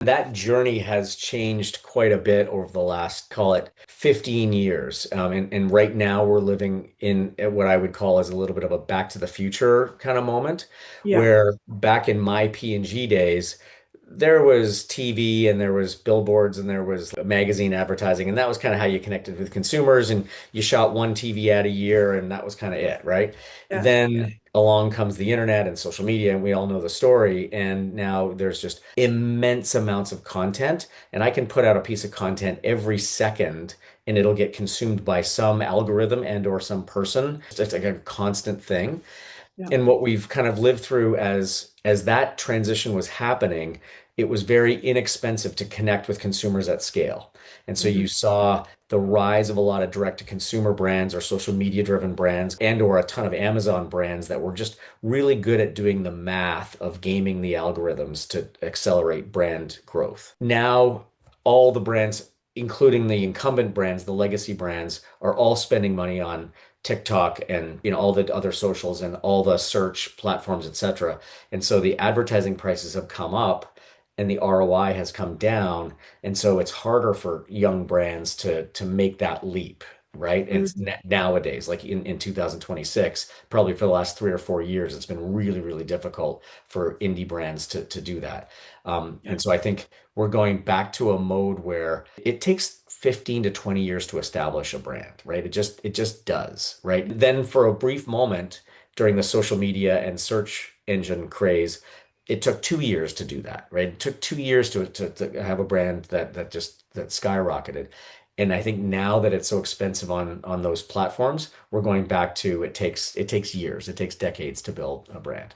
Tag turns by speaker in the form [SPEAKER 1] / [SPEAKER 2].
[SPEAKER 1] That journey has changed quite a bit over the last, call it 15 years. And right now we're living in what I would call as a little bit of a back to the future kind of moment,
[SPEAKER 2] Yeah.
[SPEAKER 1] where back in my P&G days, there was TV and there was billboards and there was magazine advertising, and that was kind of how you connected with consumers. And you shot one TV ad a year, and that was kind of it, right?
[SPEAKER 2] Yes.
[SPEAKER 1] Then along comes the internet and social media, and we all know the story. And now there's just immense amounts of content, and I can put out a piece of content every second, and it'll get consumed by some algorithm and or some person. It's like a constant thing.
[SPEAKER 2] Yeah.
[SPEAKER 1] And what we've kind of lived through as that transition was happening, it was very inexpensive to connect with consumers at scale. And so
[SPEAKER 2] Hmm.
[SPEAKER 1] you saw the rise of a lot of direct to consumer brands or social media driven brands and or a ton of Amazon brands that were just really good at doing the math of gaming the algorithms to accelerate brand growth. Now all the brands, including the incumbent brands, the legacy brands, are all spending money on TikTok and all the other socials and all the search platforms, etc. And so the advertising prices have come up and the ROI has come down. And so it's harder for young brands to make that leap, right? And it's
[SPEAKER 2] Hmm.
[SPEAKER 1] nowadays, like in 2026, probably for the last 3 or 4 years, it's been really, really difficult for indie brands to do that.
[SPEAKER 2] Yeah.
[SPEAKER 1] And so I think we're going back to a mode where it takes 15 to 20 years to establish a brand, right? It just does, right? Then for a brief moment during the social media and search engine craze, it took 2 years to do that, right? It took 2 years to have a brand that skyrocketed. And I think now that it's so expensive on those platforms, we're going back to it takes years, it takes decades to build a brand.